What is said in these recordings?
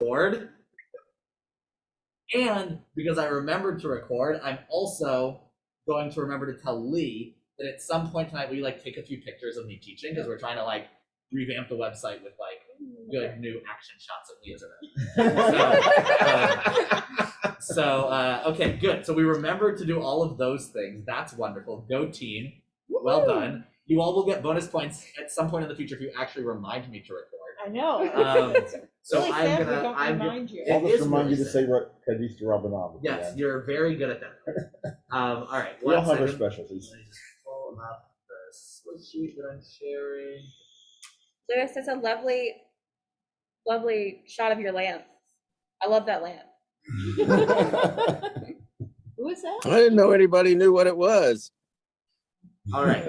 record. And because I remembered to record, I'm also going to remember to tell Lee that at some point tonight we like take a few pictures of me teaching because we're trying to like revamp the website with like good new action shots of Lee. Okay, good. So we remembered to do all of those things. That's wonderful. Go team. Well done. You all will get bonus points at some point in the future if you actually remind me to record. I know. So really I'm sad gonna. we don't remind you. I'll just remind really you to say Kaddish to Rabbanah. Yes, you're very good at that. All right. We all have our second. specialties. Let me just pull up the split sheet that I'm sharing. Lewis, that's a lovely, lovely shot of your lamp. I love that lamp. Who is that? I didn't know anybody knew what it was. All right.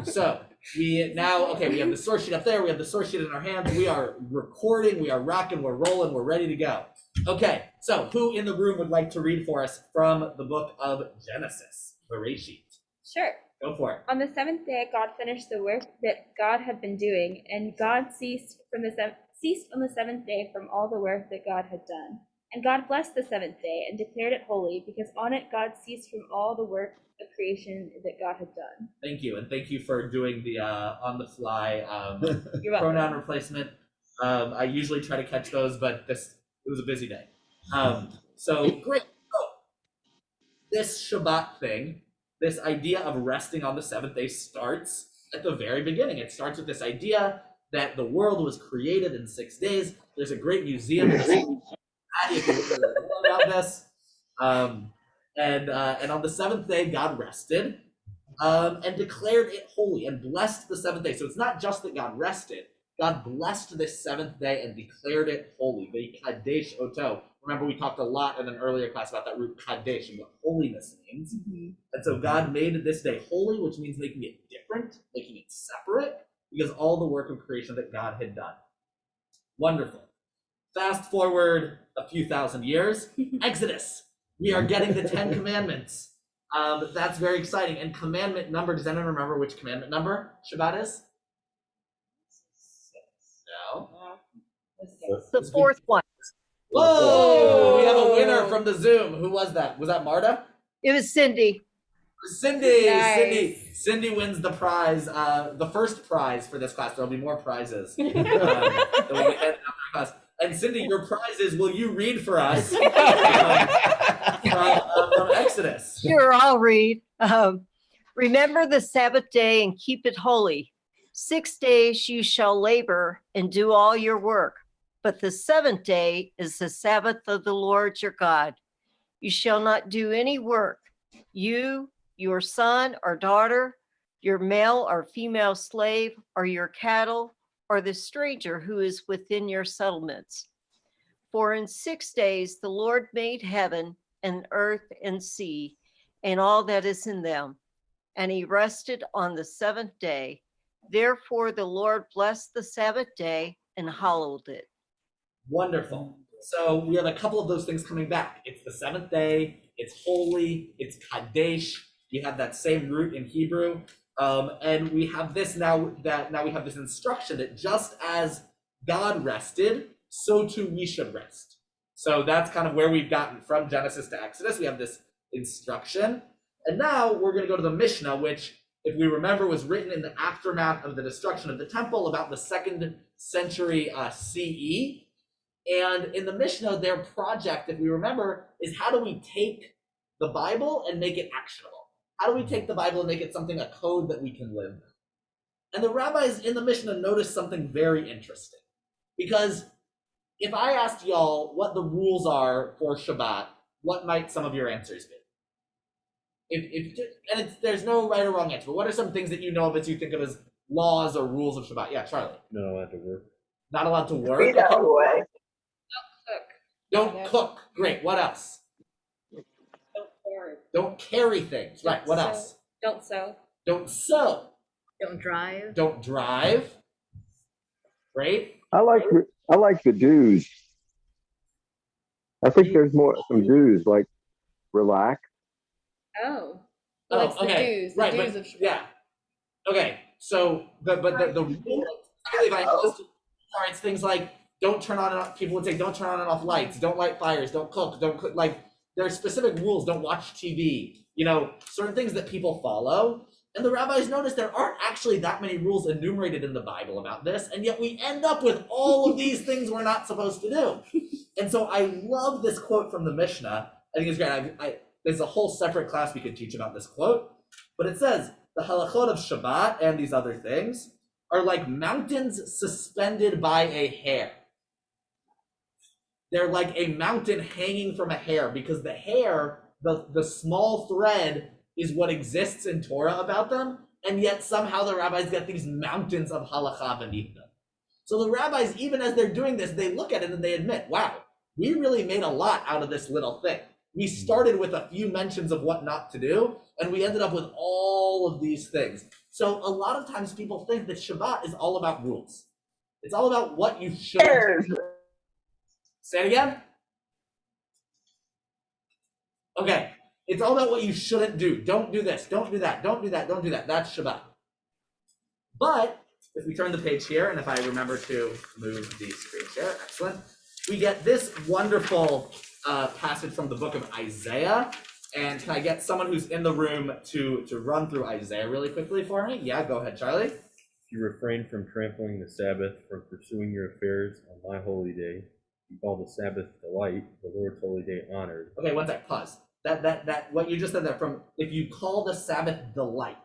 So we have the source sheet up there. We have the source sheet in our hands. We are recording. We are rocking. We're rolling. We're ready to go. Okay. So who in the room would like to read for us from the book of Genesis, Bereshit? Sure. Go for it. On the seventh day, God finished the work that God had been doing, and God ceased on the seventh day from all the work that God had done. And God blessed the seventh day and declared it holy, because on it God ceased from all the work of creation that God had done. Thank you, and thank you for doing the on-the-fly You're welcome. pronoun replacement. I usually try to catch those, but it was a busy day. So great. Oh, this Shabbat thing, this idea of resting on the seventh day starts at the very beginning. It starts with this idea that the world was created in 6 days. There's a great museum if you really know about this. And on the seventh day, God rested and declared it holy and blessed the seventh day. So it's not just that God rested. God blessed this seventh day and declared it holy. The Kadesh Oto. Remember, we talked a lot in an earlier class about that root Kadesh and what holiness means. Mm-hmm. And so God made this day holy, which means making it different, making it separate, because all the work of creation that God had done. Wonderful. Fast forward a few thousand years, Exodus. We are getting the 10 Commandments. That's very exciting. And commandment number, does anyone remember which commandment number Shabbat is? No. The fourth one. Whoa! We have a winner from the Zoom. Who was that? Was that Marta? It was Cindy. Cindy. Nice. Cindy wins the prize, the first prize for this class. There'll be more prizes. That will be handed out in class. And Cindy, your prize is, will you read for us from Exodus? Sure, I'll read. Remember the Sabbath day and keep it holy. 6 days you shall labor and do all your work. But the seventh day is the Sabbath of the Lord your God. You shall not do any work. You, your son or daughter, your male or female slave, or your cattle, or the stranger who is within your settlements. For in 6 days the Lord made heaven and earth and sea, and all that is in them. And he rested on the seventh day. Therefore the Lord blessed the Sabbath day and hallowed it. Wonderful. So we have a couple of those things coming back. It's the seventh day, it's holy, it's Kadesh. You have that same root in Hebrew. And we have this now we have this instruction that just as God rested, so too we should rest. So that's kind of where we've gotten from Genesis to Exodus. We have this instruction. And now we're going to go to the Mishnah, which, if we remember, was written in the aftermath of the destruction of the temple about the 2nd century CE. And in the Mishnah, their project, if we remember, is how do we take the Bible and make it actionable? How do we take the Bible and make it something, a code that we can live with? And the rabbis in the Mishnah noticed something very interesting. Because if I asked y'all what the rules are for Shabbat, what might some of your answers be? There's no right or wrong answer, but what are some things that you know of as you think of as laws or rules of Shabbat? Yeah, Charlie. Not allowed to work. Not allowed to work? Read out of the way. Don't cook. Great. What else? Don't carry things. Right. What else? Don't sew. Don't sew. Don't drive. Don't drive. Great. I like the dues. I think there's some dues, like relax. Oh. Oh, Well, it's okay. the dues. Right, The dues but of Shabbat. yeah. Okay. So the rule, if I it's things like don't turn on and off, people would say, don't turn on and off lights, don't light fires, don't cook, don't cook. Like, there are specific rules, don't watch TV, certain things that people follow. And the rabbis noticed there aren't actually that many rules enumerated in the Bible about this, and yet we end up with all of these things we're not supposed to do. And so I love this quote from the Mishnah. I think it's great. There's a whole separate class we could teach about this quote, but it says, the halachot of Shabbat and these other things are like mountains suspended by a hair. They're like a mountain hanging from a hair, because the hair, the small thread, is what exists in Torah about them, and yet somehow the rabbis get these mountains of halakha beneath them. So the rabbis, even as they're doing this, they look at it and they admit, wow, we really made a lot out of this little thing. We started with a few mentions of what not to do, and we ended up with all of these things. So a lot of times people think that Shabbat is all about rules. It's all about what you should do. Say it again? Okay. It's all about what you shouldn't do. Don't do this. Don't do that. Don't do that. Don't do that. That's Shabbat. But if we turn the page here, and if I remember to move the screen share, excellent, we get this wonderful passage from the book of Isaiah. And can I get someone who's in the room to run through Isaiah really quickly for me? Yeah, go ahead, Charlie. If you refrain from trampling the Sabbath, from pursuing your affairs on my holy day, you call the Sabbath delight, the Lord's holy day honored. Okay, one sec, pause. That what you just said there, from if you call the Sabbath delight,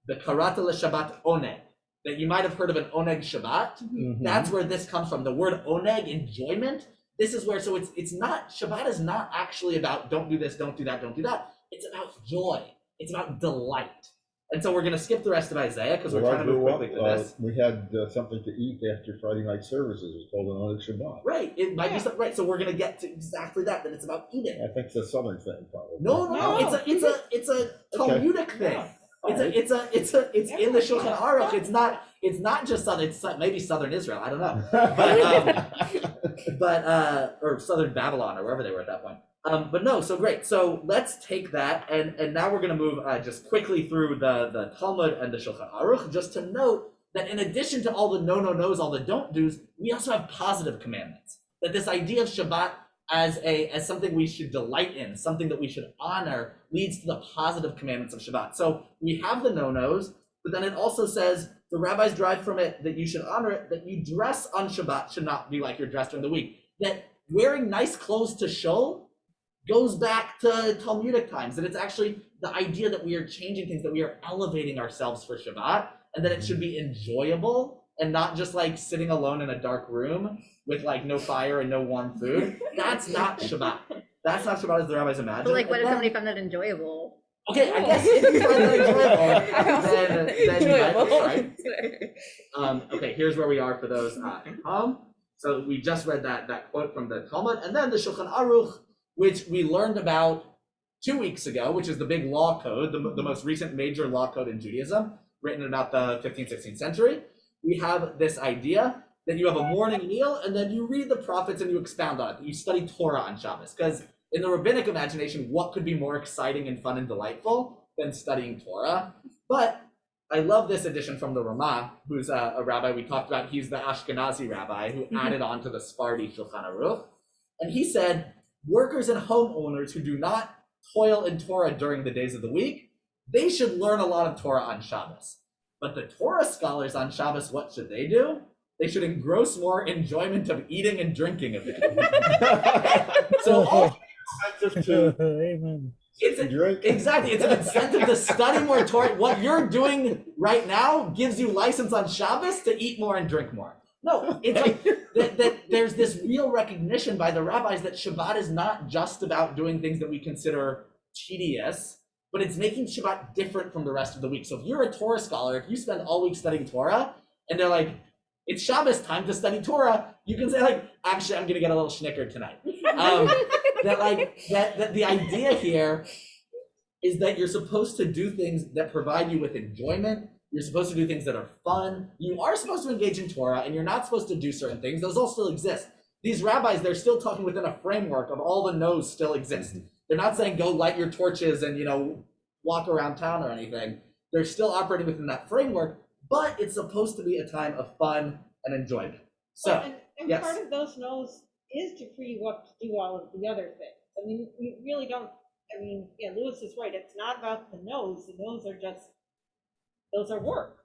the karata l'Shabbat oneg, that you might have heard of an oneg Shabbat, that's where this comes from. The word oneg, enjoyment, this is where, so it's not, Shabbat is not actually about don't do this, don't do that, don't do that. It's about joy. It's about delight. And so we're going to skip the rest of Isaiah because we're trying to move quickly through this. We had something to eat after Friday night services. It's called an oneg Shabbat. Right, it might be something, right. So we're going to get to exactly that it's about eating. I think it's a southern thing, probably. No, it's a Talmudic thing. It's in the Shulchan Aruch. It's not just southern. It's maybe southern Israel. I don't know, but or southern Babylon or wherever they were at that point. But no, so great. So let's take that, and now we're going to move just quickly through the Talmud and the Shulchan Aruch, just to note that in addition to all the no-no-nos, all the don't-dos, we also have positive commandments. That this idea of Shabbat as something we should delight in, something that we should honor, leads to the positive commandments of Shabbat. So we have the no-nos, but then it also says, the rabbis derive from it that you should honor it, that you dress on Shabbat should not be like you're dressed during the week. That wearing nice clothes to shul goes back to Talmudic times, that it's actually the idea that we are changing things, that we are elevating ourselves for Shabbat, and that it should be enjoyable and not just like sitting alone in a dark room with like no fire and no warm food. That's not Shabbat. That's not Shabbat as the rabbis imagine. But like, what if somebody found that enjoyable? Okay, I guess if you find that enjoyable, then you might be right. Okay, here's where we are for those at home. So we just read that quote from the Talmud, and then the Shulchan Aruch, which we learned about 2 weeks ago, which is the big law code, the most recent major law code in Judaism, written in about the 15th, 16th century. We have this idea that you have a morning meal, and then you read the prophets and you expound on it. You study Torah on Shabbos, because in the rabbinic imagination, what could be more exciting and fun and delightful than studying Torah? But I love this addition from the Ramah, who's a rabbi we talked about. He's the Ashkenazi rabbi who added on to the Sephardi Shulchan Aruch. And he said, workers and homeowners who do not toil in Torah during the days of the week, they should learn a lot of Torah on Shabbos. But the Torah scholars on Shabbos, what should they do? They should engross more enjoyment of eating and drinking of it. So all incentive to Amen. exactly, it's an incentive to study more Torah. What you're doing right now gives you license on Shabbos to eat more and drink more. No, it's like that there's this real recognition by the rabbis that Shabbat is not just about doing things that we consider tedious, but it's making Shabbat different from the rest of the week. So if you're a Torah scholar, if you spend all week studying Torah, and they're like, it's Shabbos time to study Torah, you can say like, actually, I'm gonna get a little schnicker tonight. That the idea here is that you're supposed to do things that provide you with enjoyment. You're supposed to do things that are fun. You are supposed to engage in Torah, and you're not supposed to do certain things. Those all still exist. These rabbis, they're still talking within a framework of all the no's still exist. They're not saying go light your torches and walk around town or anything. They're still operating within that framework, but it's supposed to be a time of fun and enjoyment. So And Yes. part of those no's is to free you up to do all of the other things. I mean, you really don't, I mean, yeah, Lewis is right. It's not about the no's. The no's are just, those are work.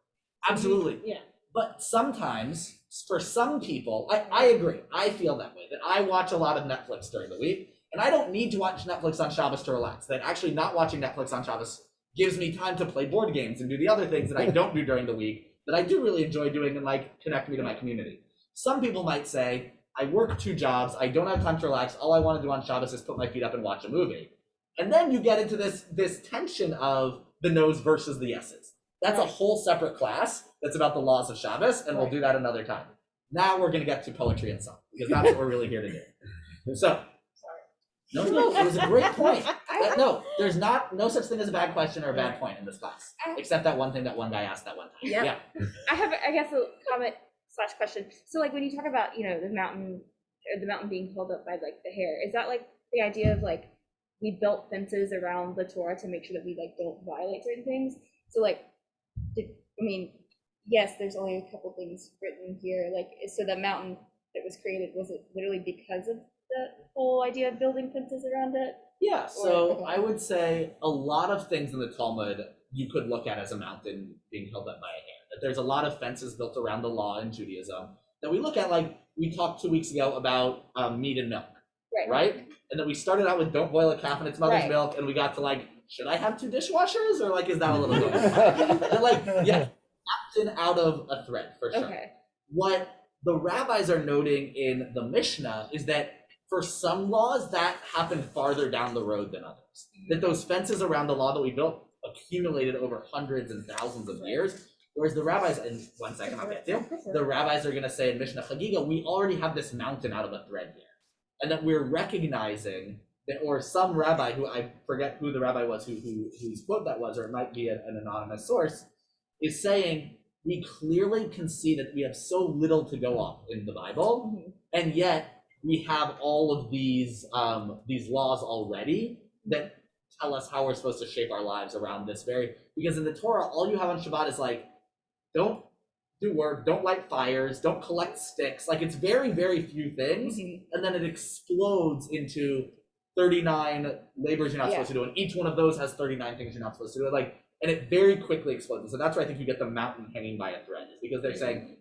Absolutely. Yeah. But sometimes, for some people, I agree. I feel that way. That I watch a lot of Netflix during the week, and I don't need to watch Netflix on Shabbos to relax. That actually not watching Netflix on Shabbos gives me time to play board games and do the other things that I don't do during the week that I do really enjoy doing and like connect me to my community. Some people might say, I work 2 jobs, I don't have time to relax, all I want to do on Shabbos is put my feet up and watch a movie. And then you get into this tension of the no's versus the yeses. That's a whole separate class that's about the laws of Shabbos, and we'll do that another time. Now we're going to get to poetry and song, because that's what we're really here to do. So, no, it was a great point. No, there's no such thing as a bad question or a bad point in this class, except that one thing that one guy asked that one time. Yep. Yeah. I have, I guess, a comment / question. So, like, when you talk about, the mountain, or the mountain being held up by, like, the hair, is that, like, the idea of, like, we built fences around the Torah to make sure that we, like, don't violate certain things? So, like, yes, there's only a couple things written here. Like, so the mountain that was created, was it literally because of the whole idea of building fences around it? Yeah, so I would say a lot of things in the Talmud you could look at as a mountain being held up by a hair. That there's a lot of fences built around the law in Judaism that we look at, like we talked 2 weeks ago about meat and milk, right? And that we started out with don't boil a calf in its mother's Right. milk, and we got to like, should I have 2 dishwashers, or like is that a little bit? And like, yeah, mountain out of a thread for sure. Okay. What the rabbis are noting in the Mishnah is that for some laws that happened farther down the road than others. That those fences around the law that we built accumulated over hundreds and thousands of years. Whereas the rabbis, in 1 second I'll get to, the rabbis are going to say in Mishnah Chagiga, we already have this mountain out of a thread here. And that we're recognizing that, or some rabbi, who I forget who the rabbi was, whose quote that was, or it might be an anonymous source, is saying, we clearly can see that we have so little to go off in the Bible, and yet we have all of these laws already that tell us how we're supposed to shape our lives around this because in the Torah, all you have on Shabbat is like, don't do work, don't light fires, don't collect sticks. Like, it's very, very few things, and then it explodes into 39 labors you're not supposed to do, and each one of those has 39 things you're not supposed to do. Like, and it very quickly explodes. And so that's why I think you get the mountain hanging by a thread, is because they're saying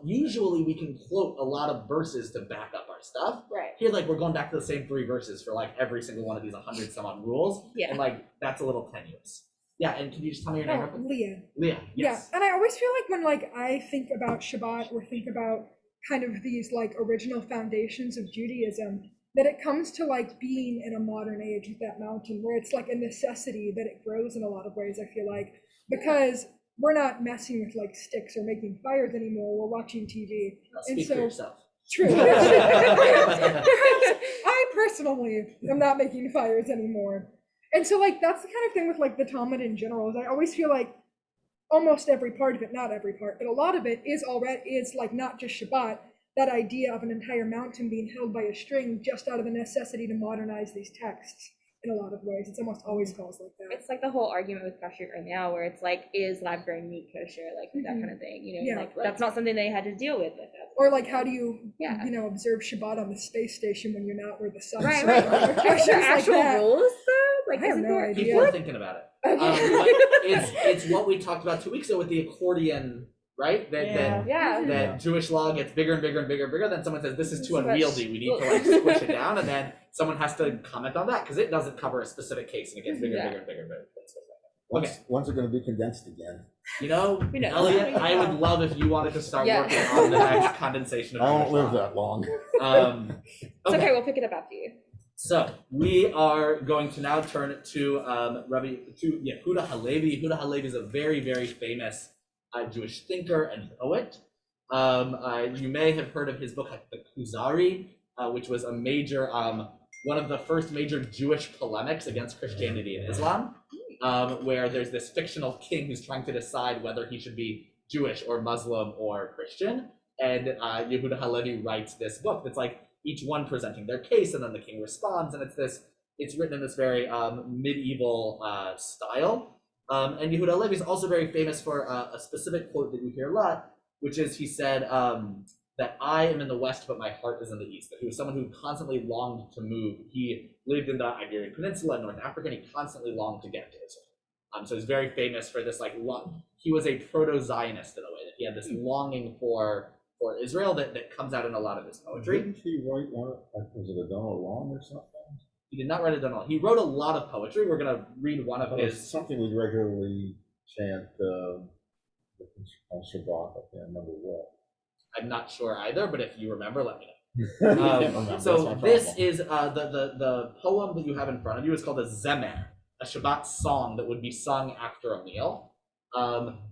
usually we can quote a lot of verses to back up our stuff. Right. Here, like, we're going back to the same 3 verses for like every single one of these 100 some odd rules. Yeah. And like, that's a little tenuous. Yeah, and can you just tell me your name? real quick? Leah. Leah, yes. Yeah, and I always feel like when like I think about Shabbat or think about kind of these like original foundations of Judaism, that it comes to like being in a modern age with that mountain, where it's like a necessity that it grows in a lot of ways, I feel like, because we're not messing with like sticks or making fires anymore, we're watching TV. Speak for yourself. True. Perhaps I personally am not making fires anymore. And so like that's the kind of thing with like the Talmud in general, is I always feel like almost every part of it, not every part, but a lot of it is like not just Shabbat, that idea of an entire mountain being held by a string just out of the necessity to modernize these texts in a lot of ways. It's almost always falls like that. It's like the whole argument with kashrut right now, where it's like, is lab-grown meat kosher, like that kind of thing, Yeah. like that's not something they had to deal with. Or like, how do you, Yeah. observe Shabbat on the space station when you're not where the sun's Right. Or Is questions there like actual that. rules though? Like, I have isn't no there? idea. People are thinking about it. Okay. But it's what we talked about 2 weeks ago with the accordion, right? Yeah. That Jewish law gets bigger and bigger and bigger and bigger. Then someone says, this is too Too much. unwieldy. We need to like squish it down. And then someone has to comment on that because it doesn't cover a specific case and it gets bigger and bigger and bigger and bigger. Okay. When's it going to be condensed again? We know. Elliot, I would love if you wanted to start Yeah. working on the next condensation of I won't Jewish live law. that long. It's okay, we'll pick it up after you. So we are going to now turn to Yehuda Halevi. Yehuda Halevi is a very, very famous Jewish thinker and poet. You may have heard of his book, The Kuzari, which was a major, one of the first major Jewish polemics against Christianity and Islam, where there's this fictional king who's trying to decide whether he should be Jewish or Muslim or Christian. And Yehuda Halevi writes this book that's like each one presenting their case, and then the king responds, and it's written in this very medieval style. And Yehuda Halevi is also very famous for a specific quote that you hear a lot, which is he said that I am in the West, but my heart is in the East. That he was someone who constantly longed to move. He lived in the Iberian Peninsula in North Africa, and he constantly longed to get to Israel. So he's very famous for this, like, he was a proto-Zionist in a way, that he had this longing for Israel that comes out in a lot of his poetry. Didn't he write one, was it a Donald Long or something? He did not write it down. He wrote a lot of poetry. We're going to read one of It was his. something we regularly chant on Shabbat, I can't remember what. I'm not sure either, but if you remember, let me know. I can't remember, that's So my this problem. is the poem that you have in front of you is called a zemer, a Shabbat song that would be sung after a meal.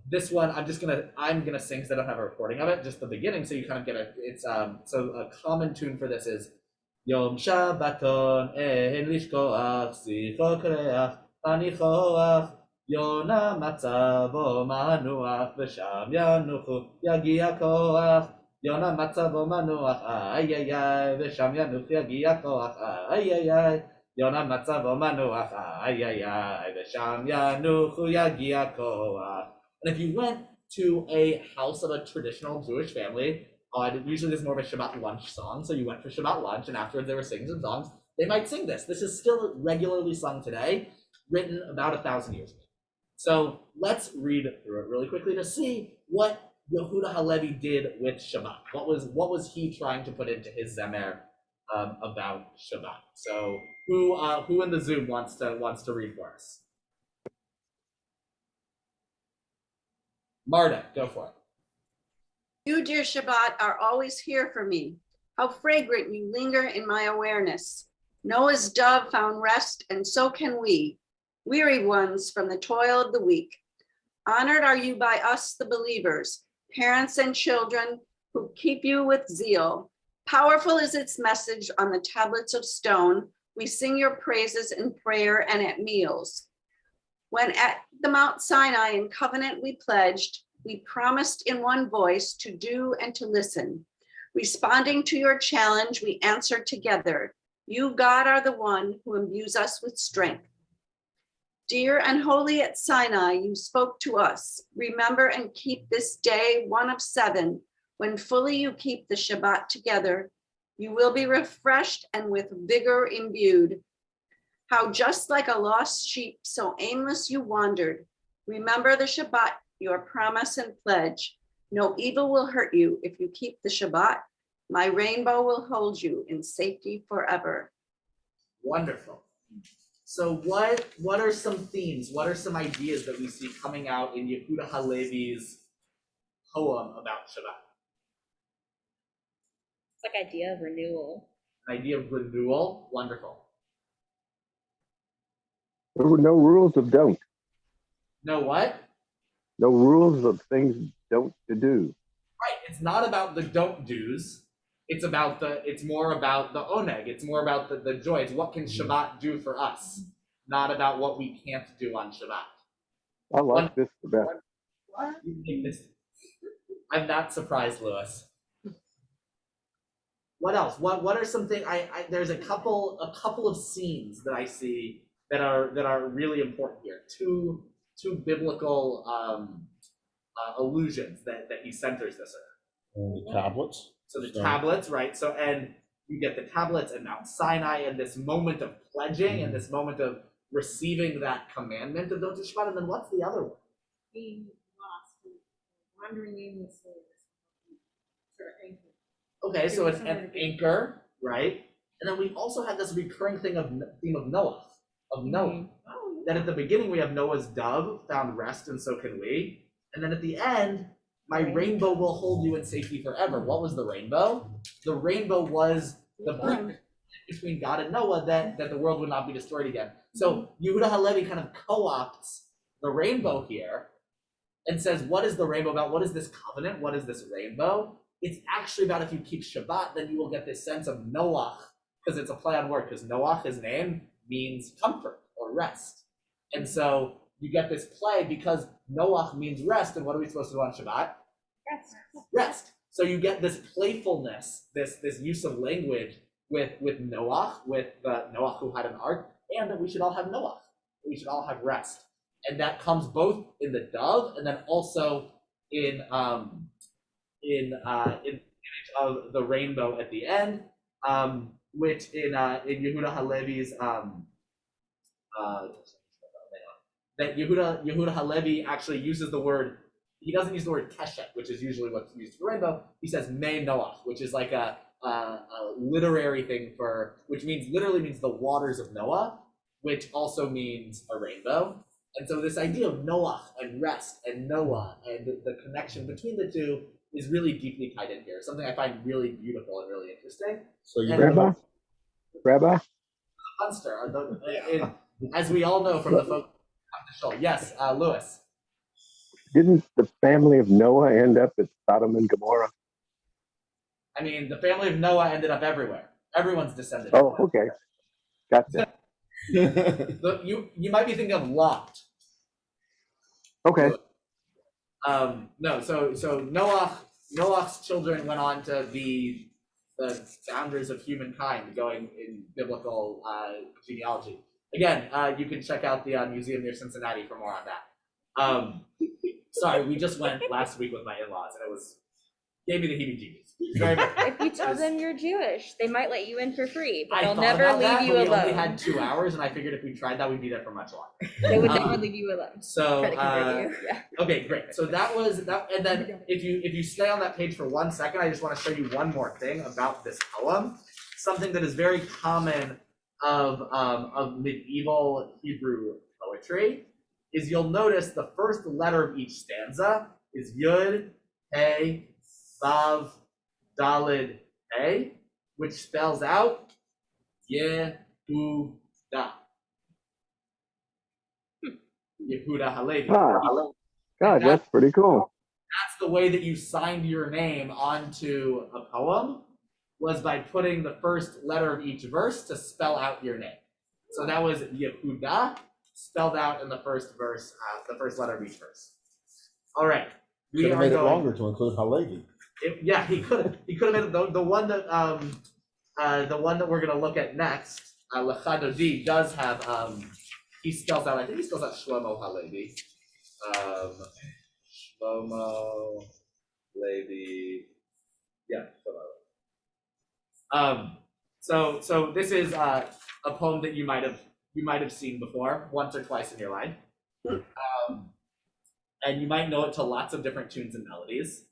This one I'm gonna sing because I don't have a recording of it, just the beginning, so you kind of get so a common tune for this is Yom Shabbaton en lishkoach zicho kreach anichoach Yona matzavo manuach v'sham yanuchu yagia koach Yona matzavo manuach ay ay ay v'sham yanuchu yagia koach ay ay ay Yona matzavo manuach ay ay ay v'sham yanuchu yagia koach. And if you went to a house of a traditional Jewish family, usually there's more of a Shabbat lunch song, so you went for Shabbat lunch, and afterwards they were singing some songs. They might sing this. This is still regularly sung today, written about 1,000 years ago. So let's read through it really quickly to see what Yehuda Halevi did with Shabbat. What was he trying to put into his zemer about Shabbat? So who in the Zoom wants to read for us? Marta, go for it. You, dear Shabbat, are always here for me. How fragrant you linger in my awareness. Noah's dove found rest, and so can we, weary ones from the toil of the week. Honored are you by us, the believers, parents and children who keep you with zeal. Powerful is its message on the tablets of stone. We sing your praises in prayer and at meals. When at the Mount Sinai in covenant we pledged, we promised in one voice to do and to listen. Responding to your challenge, we answered together. You, God, are the one who imbues us with strength. Dear and holy at Sinai, you spoke to us. Remember and keep this day, one of 7. When fully you keep the Shabbat together, you will be refreshed and with vigor imbued. How just like a lost sheep, so aimless you wandered. Remember the Shabbat, your promise and pledge. No evil will hurt you if you keep the Shabbat. My rainbow will hold you in safety forever. Wonderful. So what are some themes? What are some ideas that we see coming out in Yehuda Halevi's poem about Shabbat? It's like idea of renewal. An idea of renewal. Wonderful. There were no rules of don't. No what? No rules of things don't to do. Right. It's not about the don't do's. It's more about the oneg. It's more about the joy. It's what can Shabbat do for us, not about what we can't do on Shabbat. I like this the best. You think this? I'm not surprised, Lewis. What else? What are some things? There's a couple of scenes that I see that are really important here. Two biblical allusions that he centers this And the tablets. So the tablets, right? So, and you get the tablets and Mount Sinai and this moment of pledging and this moment of receiving that commandment of don't do Shabbat. And then what's the other one? Being lost, wandering aimlessly. Sort of anchor. Okay, so it's an anchor, right? And then we also have this recurring theme of Noah, That at the beginning we have Noah's dove found rest, and so can we. And then at the end, my rainbow will hold you in safety forever. What was the rainbow? The rainbow was the bridge between God and Noah that the world would not be destroyed again. So Yehuda Halevi kind of co-opts the rainbow here and says, what is the rainbow about? What is this covenant? What is this rainbow? It's actually about if you keep Shabbat, then you will get this sense of Noach, because it's a play on word, because Noach, his name, means comfort or rest. And so you get this play because Noach means rest, and what are we supposed to do on Shabbat? Rest. So you get this playfulness, this use of language with Noach, with Noach who had an ark, and that we should all have Noach. We should all have rest. And that comes both in the dove and then also in of the rainbow at the end, which in Yehuda Halevi's that Yehuda Halevi actually uses the word. He doesn't use the word keshet, which is usually what's used for rainbow. He says me Noach, which is like a literary thing for, which literally means the waters of Noah, which also means a rainbow. And so this idea of Noach and rest and Noah and the connection between the two is really deeply tied in here. Something I find really beautiful and really interesting. So you And Rabbi, Munster, as we all know from the folks on the show. Yes, Lewis. didn't the family of Noah end up at Sodom and Gomorrah? I mean, the family of Noah ended up everywhere. Everyone's descended. Oh, okay. Gotcha. You might be thinking of Lot. Okay. No, so Noah's children went on to be the founders of humankind, going in biblical genealogy. Again, you can check out the museum near Cincinnati for more on that. Sorry, we just went last week with my in-laws, and it gave me the heebie-jeebies. Very much. If you tell them you're Jewish, they might let you in for free, but I they'll thought never about that, leave you but we only alone. had 2 hours, and I figured if we tried that, we'd be there for much longer. They would never leave you alone. So, Try to convert you. Yeah. okay, great. So that was that, and then if you stay on that page for 1 second, I just want to show you one more thing about this poem. Something that is very common of medieval Hebrew poetry is you'll notice the first letter of each stanza is Yud, Hey, Vav, Dalid, Hey, which spells out Yehuda. Yehuda Halevi. God, that's pretty cool. That's the way that you signed your name onto a poem, was by putting the first letter of each verse to spell out your name. So that was Yehuda, spelled out in the first verse, the first letter of each verse. All right. We could have are made it going. longer to include Halevi. Yeah, he could have made it the one that we're gonna look at next. Lechadodi does have he spells out. I think he spells out Shlomo Halevi. Shlomo Levi. Yeah, Shlomo. So this is a poem that you might have seen before once or twice in your life, and you might know it to lots of different tunes and melodies.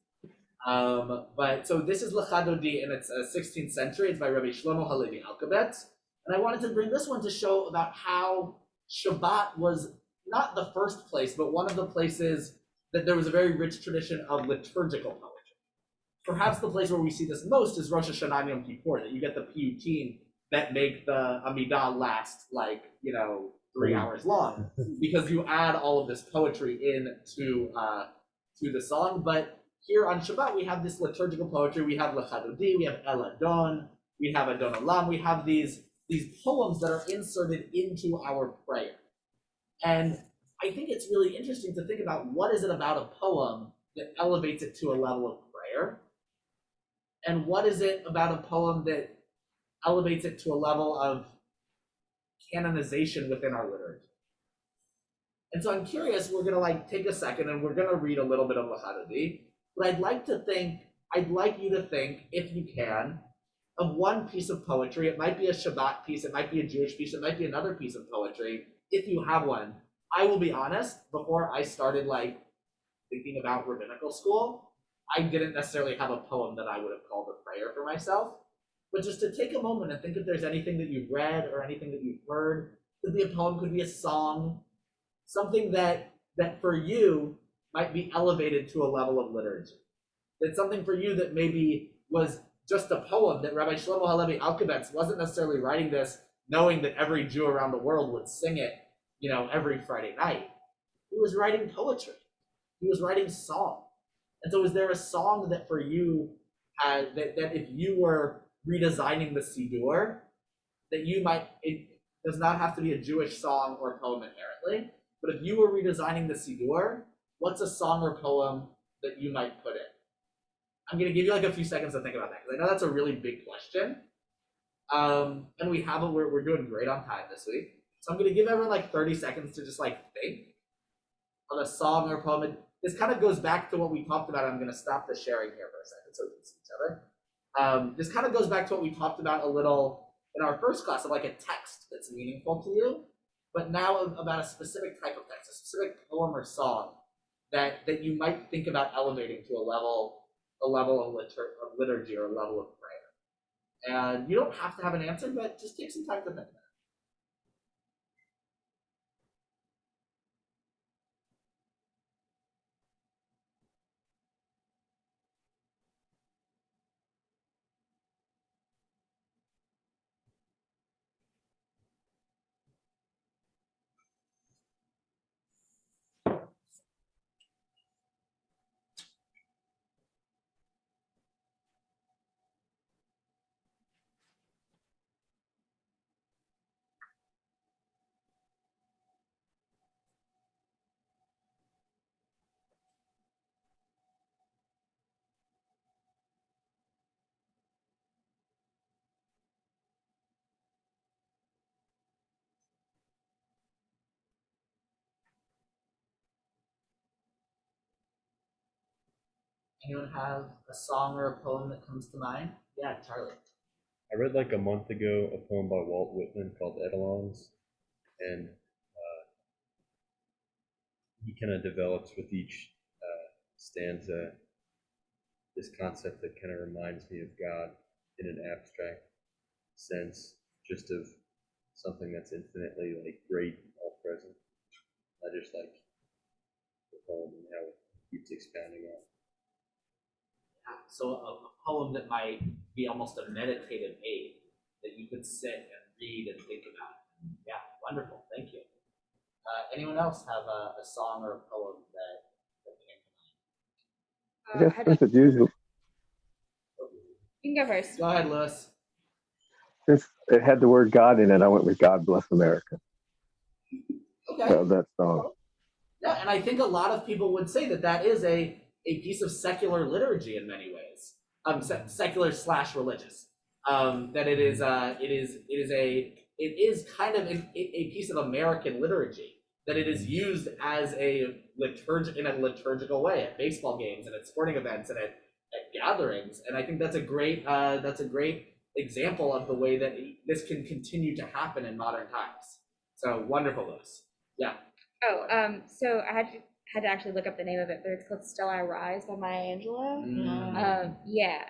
But so this is Lechadodi, and it's 16th century. It's by Rabbi Shlomo Halevi Alkabetz, and I wanted to bring this one to show about how Shabbat was not the first place, but one of the places that there was a very rich tradition of liturgical poetry. Perhaps the place where we see this most is Rosh Hashanah and Yom Kippur, that you get the piyutim that make the Amidah last 3 hours long, because you add all of this poetry in to the song. But here on Shabbat, we have this liturgical poetry. We have Lechadodi, we have El Adon, we have Adon Olam. We have these poems that are inserted into our prayer. And I think it's really interesting to think about what is it about a poem that elevates it to a level of prayer, and what is it about a poem that elevates it to a level of canonization within our liturgy. And so I'm curious, we're gonna take a second and we're gonna read a little bit of Lechadodi, but I'd like you to think, if you can, of one piece of poetry. It might be a Shabbat piece, it might be a Jewish piece, it might be another piece of poetry, if you have one. I will be honest, before I started thinking about rabbinical school, I didn't necessarily have a poem that I would have called a prayer for myself. But just to take a moment and think if there's anything that you've read or anything that you've heard. Could be a poem, could be a song, something that for you might be elevated to a level of liturgy. That's something for you that maybe was just a poem, that Rabbi Shlomo Halevi Alkabetz wasn't necessarily writing this knowing that every Jew around the world would sing it, every Friday night. He was writing poetry. He was writing song. And so is there a song that for you had, that if you were redesigning the Siddur, that you might, it does not have to be a Jewish song or poem inherently, but if you were redesigning the Siddur, what's a song or poem that you might put in? I'm going to give you a few seconds to think about that, because I know that's a really big question. And we're doing great on time this week. So I'm going to give everyone 30 seconds to just think of a song or poem. this kind of goes back to what we talked about. I'm going to stop the sharing here for a second so we can see each other. This kind of goes back to what we talked about a little in our first class of like a text that's meaningful to you, but now about a specific type of text, a specific poem or song that you might think about elevating to a level of liturgy or a level of prayer. And you don't have to have an answer, but just take some time to think about it. Anyone have a song or a poem that comes to mind? Yeah, Charlie. I read like a month ago a poem by Walt Whitman called Etalons, and he kind of develops with each stanza this concept that kind of reminds me of God in an abstract sense, just of something that's infinitely like great, all present. I just like the poem and how it keeps expounding on. So a poem that might be almost a meditative aid that you could sit and read and think about. Yeah, wonderful. Thank you. Anyone else have a song or a poem that came to mind? I guess since it's usually, You can go first. Go ahead, Lewis. since it had the word God in it, I went with God Bless America. Okay. So that song. Yeah, and I think a lot of people would say that that is a piece of secular liturgy in many ways, secular / religious. That it is kind of a piece of American liturgy, that it is used as in a liturgical way at baseball games and at sporting events and at gatherings. And I think that's a great example of the way that this can continue to happen in modern times. So wonderful, Lewis. Yeah. Oh, so I had to actually look up the name of it, but it's called Still I Rise by Maya Angelou. Yeah.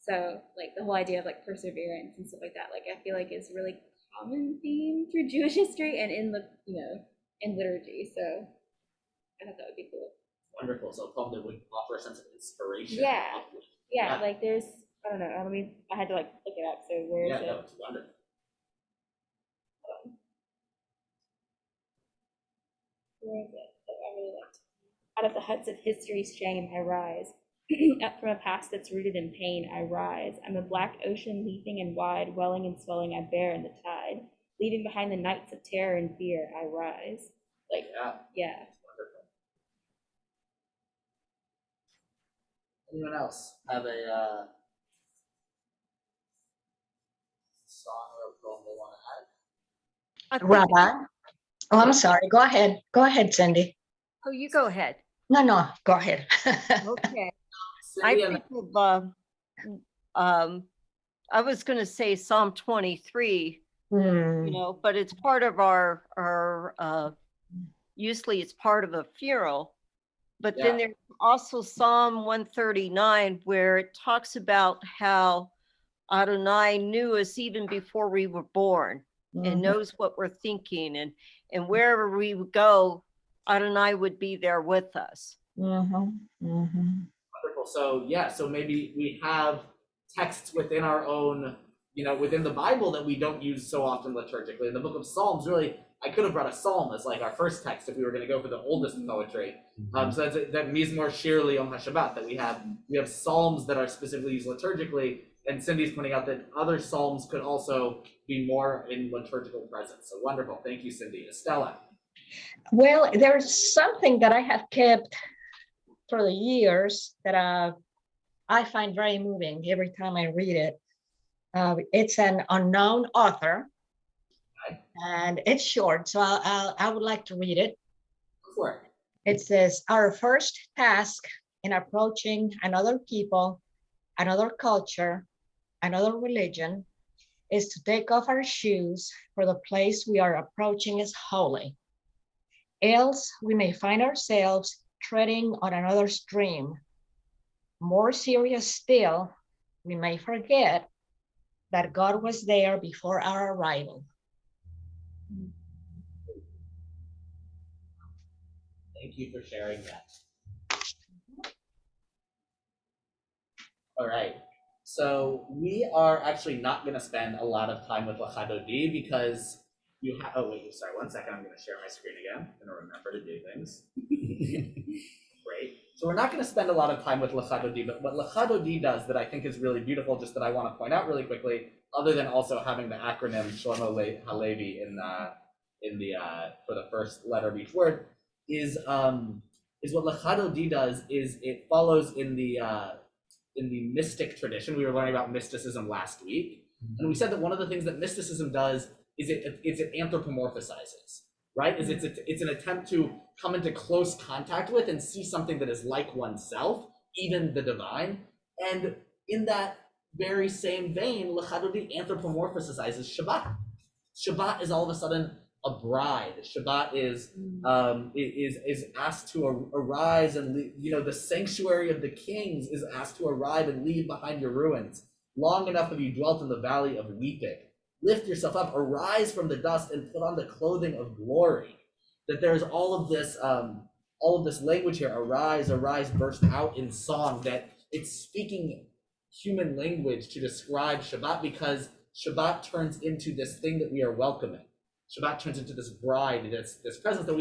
So like the whole idea of like perseverance and stuff like that, like I feel like is really common theme through Jewish history and in in liturgy. So I thought that would be cool. Wonderful. So a poem that would offer a sense of inspiration. Yeah. Like there's, I don't know. I mean, I had to like look it up. So where is it? Yeah, it's wonderful. Where is it? Oh, I really liked it. Out of the huts of history's shame, I rise. Up from a past that's rooted in pain, I rise. I'm a black ocean leaping and wide, welling and swelling, I bear in the tide. Leaving behind the nights of terror and fear, I rise. Like, yeah. Wonderful. Anyone else have a song or a poem they want to add? Rabbi. Oh, I'm sorry. Go ahead. Go ahead, Cindy. Oh, you go ahead. No, go ahead. Okay. I think of, I was going to say Psalm 23, but it's part of our usually it's part of a funeral, but then there's also Psalm 139 where it talks about how Adonai knew us even before we were born and knows what we're thinking, and wherever we would go, Adonai would be there with us. Wonderful. So maybe we have texts within our own, within the Bible that we don't use so often liturgically. In the book of Psalms, really, I could have brought a psalm as like our first text if we were going to go for the oldest poetry. So that's that Mizmor Shir Yom HaShabbat, that we have psalms that are specifically used liturgically, and Cindy's pointing out that other psalms could also be more in liturgical presence. So wonderful. Thank you, Cindy. Estella. Well, there's something that I have kept for the years that I find very moving every time I read it. It's an unknown author, and it's short, so I would like to read it. Go for it. It says, our first task in approaching another people, another culture, another religion, is to take off our shoes, for the place we are approaching is holy. Else we may find ourselves treading on another stream. More serious still, we may forget that God was there before our arrival. Thank you for sharing that. All right. So we are actually not going to spend a lot of time with Lachadodi because you have. Oh wait, sorry. 1 second. I'm going to share my screen again. I'm going to remember to do things. Great. So we're not going to spend a lot of time with Lachadodi, but what Lachadodi does that I think is really beautiful, just that I want to point out really quickly, other than also having the acronym Shlomo Halevi in the for the first letter of each word, is what Lachadodi does is it follows in the mystic tradition. We were learning about mysticism last week, and we said that one of the things that mysticism does is it anthropomorphizes, right? Is it's an attempt to come into close contact with and see something that is like oneself, even the divine. And in that very same vein, Lachadodi anthropomorphizes Shabbat. Shabbat is all of a sudden a bride. Shabbat is asked to arise and leave, the sanctuary of the kings is asked to arrive and leave behind your ruins. Long enough have you dwelt in the valley of weeping. Lift yourself up, arise from the dust, and put on the clothing of glory. That there's all of this language here. Arise, arise, burst out in song. That it's speaking human language to describe Shabbat, because Shabbat turns into this thing that we are welcoming. Shabbat turns into this bride, this presence that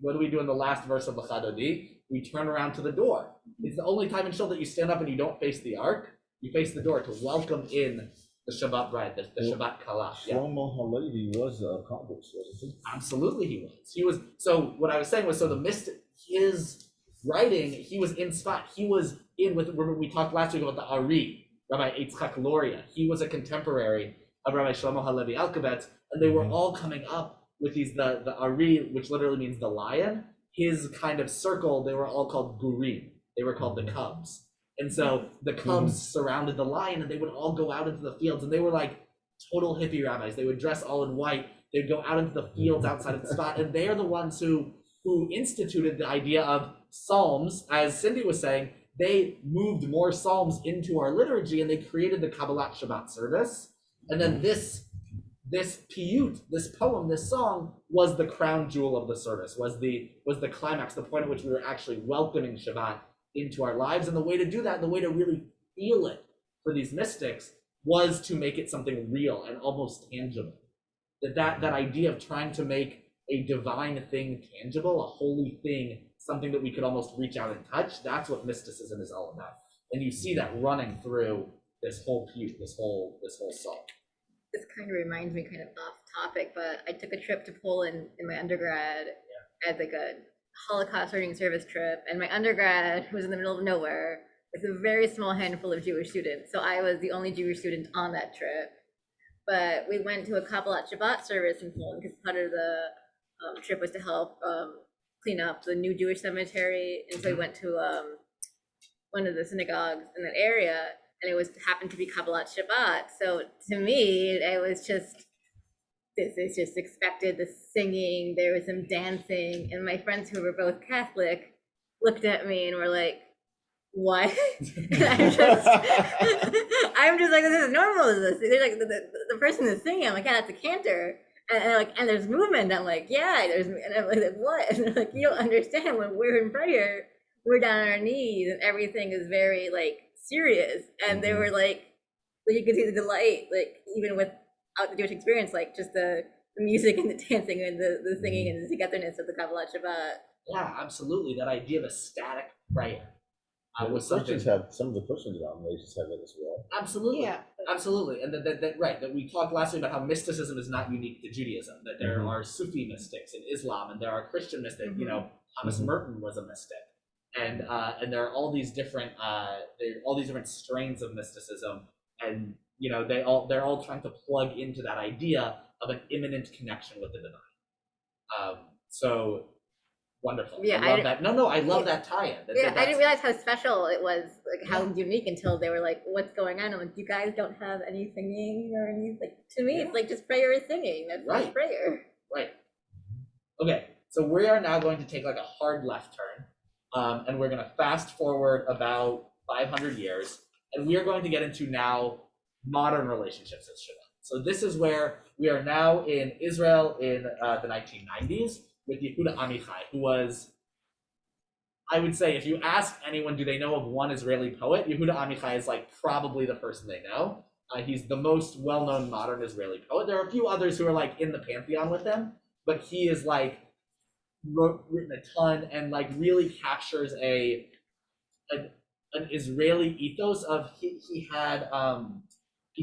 what do we do in the last verse of Lachadodi? We turn around to the door. It's the only time in Shul that you stand up and you don't face the ark. You face the door to welcome in the Shabbat bride, the Shabbat Kala. Shlomo Halevi was accomplished, wasn't he? Absolutely he was. So what I was saying was, so the mystic, his writing, he was in spot. He was in with, we talked last week about the Ari, Rabbi Yitzchak Luria. He was a contemporary of Rabbi Shlomo Halevi Alkabetz, and they were all coming up with these, the Ari, which literally means the lion, his kind of circle, they were all called Gurim. They were called the cubs. And so the cubs surrounded the lion, and they would all go out into the fields, and they were like total hippie rabbis. They would dress all in white. They'd go out into the fields outside of the spot, and they are the ones who instituted the idea of psalms. As Cindy was saying, they moved more psalms into our liturgy, and they created the Kabbalat Shabbat service. And then this piyut, this poem, this song was the crown jewel of the service, was the climax, the point at which we were actually welcoming Shabbat into our lives. And the way to do that, the way to really feel it for these mystics, was to make it something real and almost tangible. That idea of trying to make a divine thing tangible, a holy thing, something that we could almost reach out and touch, that's what mysticism is all about. And you see that running through this whole piyut, this whole song. This kind of reminds me, kind of off topic, but I took a trip to Poland in my undergrad as like a Holocaust learning service trip, and my undergrad was in the middle of nowhere with a very small handful of Jewish students. So I was the only Jewish student on that trip. But we went to a Kabbalat Shabbat service in Poland because part of the trip was to help clean up the new Jewish cemetery. And so we went to one of the synagogues in that area, and it happened to be Kabbalat Shabbat. So to me, it was just, this is just expected, the singing, there was some dancing, and my friends who were both Catholic looked at me and were like, what? And I'm just like, this is normal, is this? They're like, the person is singing, I'm like, yeah, that's a cantor. And they're like, and there's movement. I'm like, yeah, and I'm like, what? And they're like, you don't understand, when we're in prayer, we're down on our knees and everything is very like serious. And they were like, you could see the delight, like even without the Jewish experience, like just the music and the dancing and the singing and the togetherness of the Kabbalat Shabbat. Yeah, absolutely. That idea of ecstatic prayer. Was something some of the Christian denominations have it as well. Absolutely, yeah, absolutely, and that we talked last week about how mysticism is not unique to Judaism. That there are Sufi mystics in Islam, and there are Christian mystics. You know, Thomas Merton was a mystic, and there are all these different strains of mysticism, and you know they're all trying to plug into that idea of an imminent connection with the divine. So Wonderful. Yeah, I love that. No, I love that tie-in. Yeah, I didn't realize how special it was, like how unique until they were like, "What's going on?" I'm like, "You guys don't have any singing or any like." To me, it's like just prayer is singing. That's Right. just prayer. Right. Okay, so we are now going to take like a hard left turn, and we're going to fast forward about 500 years, and we are going to get into now modern relationships with Shabbat. So this is where we are now in Israel in the 1990s with Yehuda Amichai, who was, I would say, if you ask anyone, do they know of one Israeli poet? Yehuda Amichai is like probably the person they know. He's the most well-known modern Israeli poet. There are a few others who are like in the pantheon with him, but he is like written a ton and like really captures an Israeli ethos of he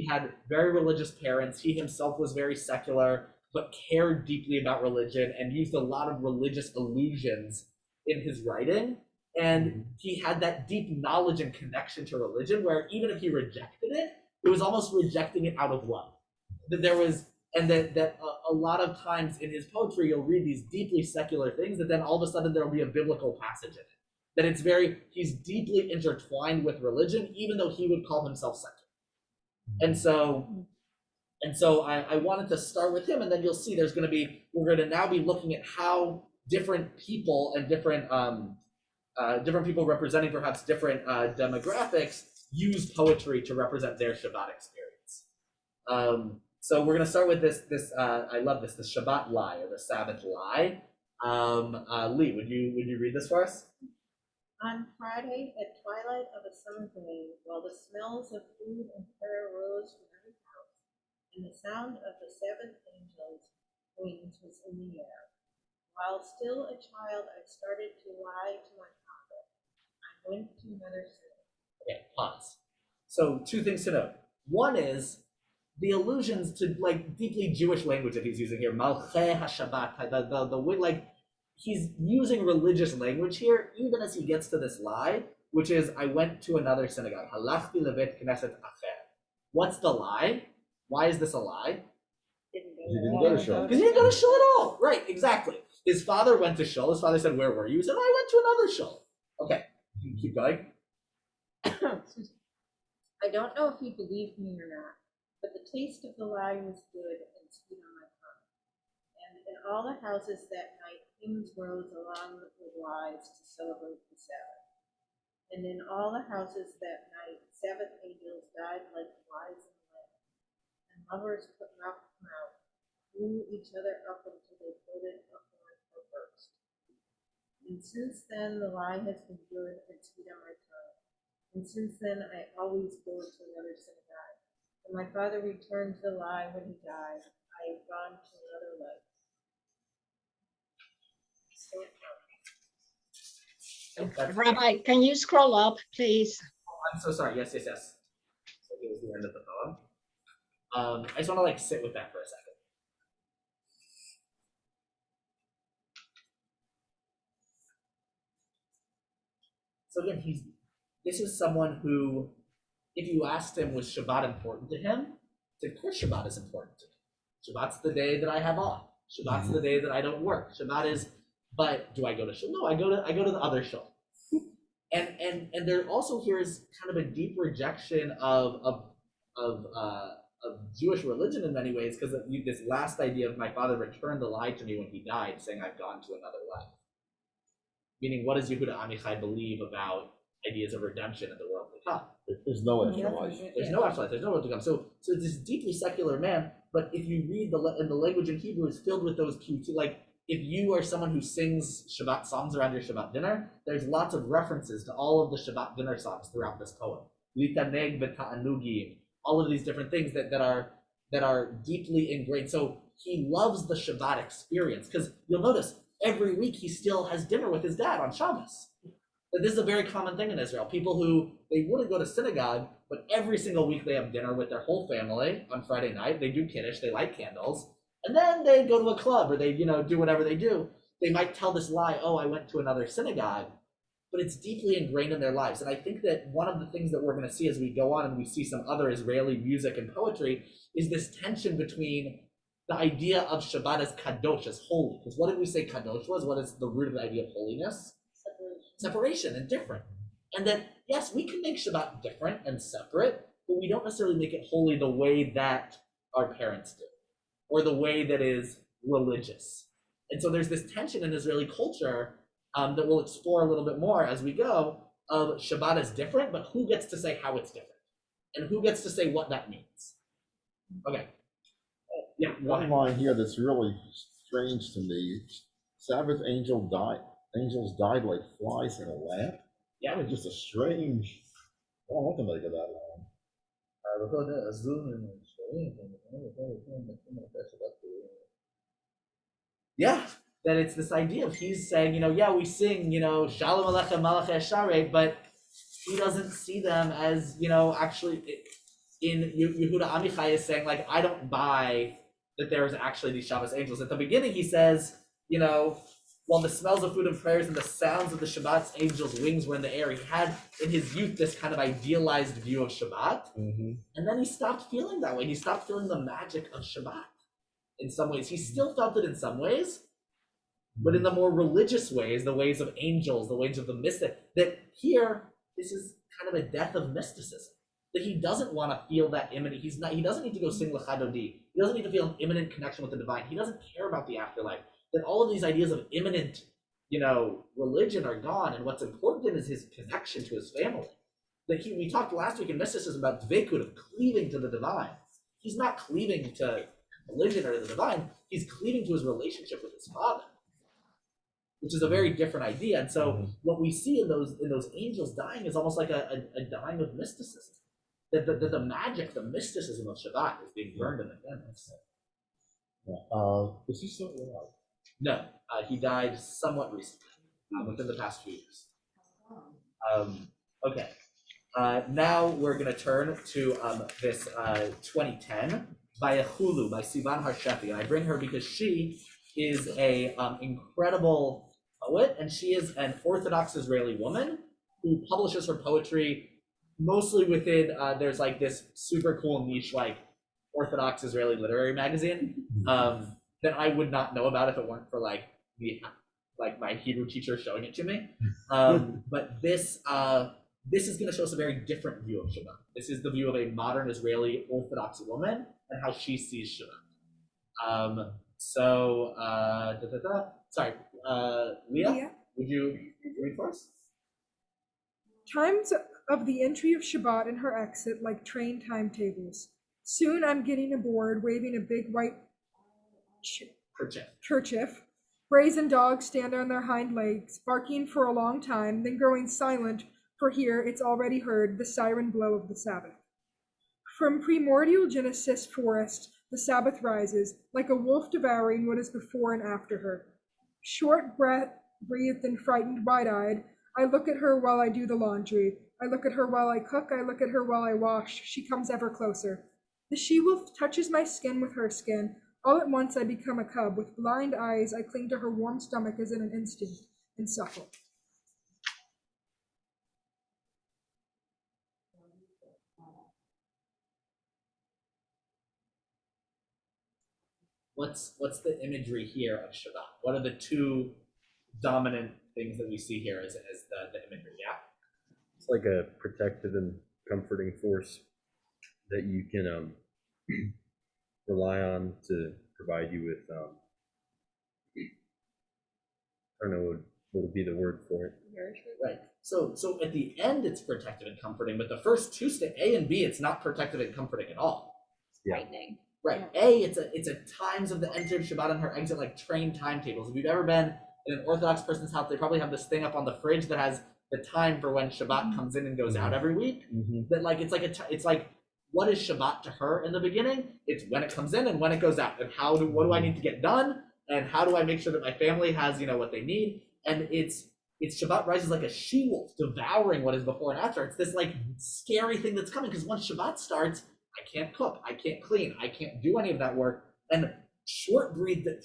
had very religious parents. He himself was very secular, but cared deeply about religion and used a lot of religious allusions in his writing. And he had that deep knowledge and connection to religion where even if he rejected it, it was almost rejecting it out of love. That there was, and that a lot of times in his poetry, you'll read these deeply secular things that then all of a sudden there'll be a biblical passage in it. That it's he's deeply intertwined with religion, even though he would call himself secular. And so I wanted to start with him, and then you'll see we're going to now be looking at how different people and different people representing perhaps different demographics use poetry to represent their Shabbat experience. So we're going to start with this I love this, the Shabbat lie or the Sabbath lie. Lee, would you read this for us? On Friday, at twilight of a summer day, while the smells of food and prayer rose from every house, and the sound of the seventh angel's wings was in the air, while still a child, I started to lie to my father. I went to another city. Okay, pause. So 2 things to note. One is the allusions to like deeply Jewish language that he's using here, Malchei HaShabbat, the like he's using religious language here, even as he gets to this lie, which is, I went to another synagogue. Halachti levet knesset acher. What's the lie? Why is this a lie? He didn't go to shul. Because he didn't go to shul at all. Right, exactly. His father went to shul. His father said, where were you? He said, I went to another shul. Okay, keep going. I don't know if he believed me or not, but the taste of the lie was good and sweet on my tongue. And in all the houses that night, hymns rose along with lies to celebrate the Sabbath. And in all the houses that night, Sabbath angels died like flies in the lamp. And lovers put mouth to mouth, blew each other up until they floated upward or burst. And since then, the lie has been good and sweet on my tongue. And since then, I always go to another synagogue. When my father returned to the lie when he died, I have gone to another life. Rabbi, can you scroll up, please? I'm so sorry. Yes. So it was the end of the poem. I just want to like sit with that for a second. So again, this is someone who, if you asked him, was Shabbat important to him? Of course Shabbat is important to me. Shabbat's the day that I have off. Shabbat's the day that I don't work. Shabbat is, but do I go to shul? No, I go to the other shul. And there also here is kind of a deep rejection of Jewish religion in many ways, because this last idea of my father returned the lie to me when he died, saying I've gone to another life. Meaning, what does Yehuda Amichai believe about ideas of redemption in the world to come? There's no afterlife. There's no afterlife. There's no world to come. So it's this deeply secular man. But if you read the language in Hebrew, is filled with those cues. Like if you are someone who sings Shabbat songs around your Shabbat dinner, there's lots of references to all of the Shabbat dinner songs throughout this poem. Litaneg v'ta'anugim, all of these different things that are deeply ingrained. So he loves the Shabbat experience, because you'll notice every week he still has dinner with his dad on Shabbos. This is a very common thing in Israel. People who, they wouldn't go to synagogue, but every single week they have dinner with their whole family on Friday night. They do Kiddush, they light candles, and then they go to a club or they, do whatever they do. They might tell this lie, oh, I went to another synagogue, but it's deeply ingrained in their lives. And I think that one of the things that we're going to see as we go on and we see some other Israeli music and poetry is this tension between the idea of Shabbat as kadosh, as holy. Because what did we say kadosh was? What is the root of the idea of holiness? Separation and different. And that, yes, we can make Shabbat different and separate, but we don't necessarily make it holy the way that our parents do, or the way that is religious. And so there's this tension in Israeli culture that we'll explore a little bit more as we go, of Shabbat is different, but who gets to say how it's different? And who gets to say what that means? Okay. Yeah, One line here that's really strange to me. Sabbath angels died like flies in a lamp. Yeah. It's just a strange, I don't know what to make of that line. Yeah, that it's this idea of he's saying, yeah, we sing, Shalom Aleichem Malach Esharei, but he doesn't see them as, actually, in Yehuda Amichai is saying, like, I don't buy that there's actually these Shabbos angels. At the beginning, he says, while the smells of food and prayers and the sounds of the Shabbat's angels' wings were in the air, he had in his youth this kind of idealized view of Shabbat. And then he stopped feeling that way. He stopped feeling the magic of Shabbat in some ways. He still felt it in some ways, but in the more religious ways, the ways of angels, the ways of the mystic, that here, this is kind of a death of mysticism. That he doesn't want to feel that imminent, he doesn't need to go sing L'chadodi. He doesn't need to feel an imminent connection with the divine. He doesn't care about the afterlife. That all of these ideas of imminent, religion are gone, and what's important is his connection to his family. That we talked last week in mysticism about dvekut, of cleaving to the divine. He's not cleaving to religion or the divine, he's cleaving to his relationship with his father, which is a very different idea. And so what we see in those angels dying is almost like a dying of mysticism. That the magic, the mysticism of Shabbat is being burned in the canvas. Is he still alive? No, he died somewhat recently, within the past few years. Okay, now we're going to turn to this 2010 by Hulu, by Sivan Harshefi. And I bring her because she is a incredible poet, and she is an Orthodox Israeli woman who publishes her poetry mostly within, there's like this super cool niche, like Orthodox Israeli literary magazine that I would not know about if it weren't for like my Hebrew teacher showing it to me. But this is going to show us a very different view of Shabbat. This is the view of a modern Israeli Orthodox woman and how she sees Shabbat. Sorry, Leah, would you read for us? Times of the entry of Shabbat and her exit like train timetables. Soon I'm getting aboard, waving a big white kerchief. Brazen dogs stand on their hind legs, barking for a long time, then growing silent, for here it's already heard the siren blow of the Sabbath. From primordial Genesis forest, the Sabbath rises, like a wolf devouring what is before and after her. Short breathed and frightened, wide-eyed, I look at her while I do the laundry. I look at her while I cook. I look at her while I wash. She comes ever closer. The she-wolf touches my skin with her skin. All at once I become a cub. With blind eyes, I cling to her warm stomach as in an instinct and suckle. What's the imagery here of Shabbat? What are the two dominant things that we see here as the imagery? Yeah. It's like a protective and comforting force that you can rely on to provide you with, I don't know what would be the word for it. Right. So at the end, it's protective and comforting, but the first two, A and B, it's not protective and comforting at all. Yeah. Frightening. Right. A, it's a times of the entry of Shabbat and her exit, like train timetables. If you've ever been in an Orthodox person's house, they probably have this thing up on the fridge that has the time for when Shabbat comes in and goes out every week. That like it's like what is Shabbat to her in the beginning? It's when it comes in and when it goes out, and what do I need to get done, and how do I make sure that my family has what they need? And it's Shabbat rises like a she-wolf devouring what is before and after. It's this like scary thing that's coming, because once Shabbat starts, I can't cook, I can't clean, I can't do any of that work. And short breathed and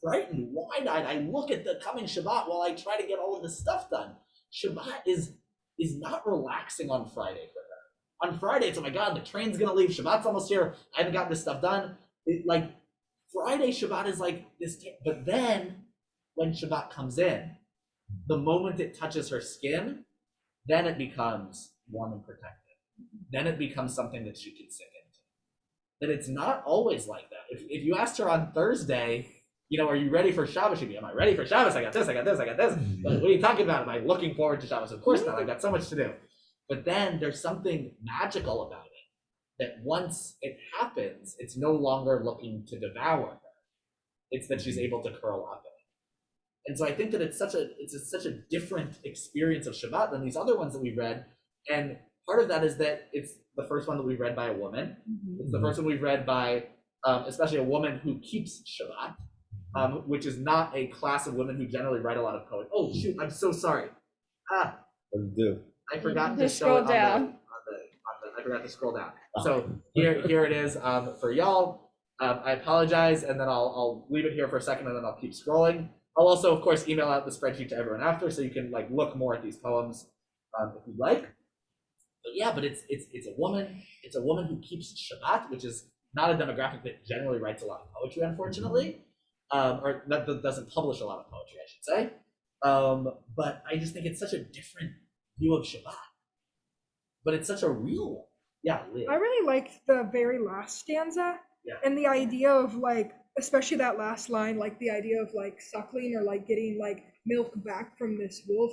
frightened, wide-eyed, I look at the coming Shabbat while I try to get all of this stuff done. Shabbat is not relaxing on Friday for her. On Friday, it's, oh my God, the train's gonna leave, Shabbat's almost here, I haven't got this stuff done. Friday Shabbat is like this, but then when Shabbat comes in, the moment it touches her skin, then it becomes warm and protected. Then it becomes something that she can sink into. That it's not always like that. If you asked her on Thursday, are you ready for Shabbos? She'd be, am I ready for Shabbos? I got this, I got this, I got this. Like, what are you talking about? Am I looking forward to Shabbos? Of course not. I've got so much to do. But then there's something magical about it. That once it happens, it's no longer looking to devour her. It's that she's able to curl up in it. And so I think that it's such a different experience of Shabbat than these other ones that we read. And part of that is that it's the first one that we read by a woman. It's the first one we've read by, especially a woman who keeps Shabbat, which is not a class of women who generally write a lot of poetry. Oh shoot! I'm so sorry. What do you do? I forgot to Just show it scroll down. I forgot to scroll down. So here it is for y'all. I apologize, and then I'll leave it here for a second, and then I'll keep scrolling. I'll also, of course, email out the spreadsheet to everyone after, so you can look more at these poems if you'd like. But yeah, but it's a woman. It's a woman who keeps Shabbat, which is not a demographic that generally writes a lot of poetry, unfortunately, or that doesn't publish a lot of poetry, I should say. But I just think it's such a different view of Shabbat. But it's such a real one. Yeah, Leah. I really liked the very last stanza. Yeah. And the idea of especially that last line, the idea of suckling or getting milk back from this wolf.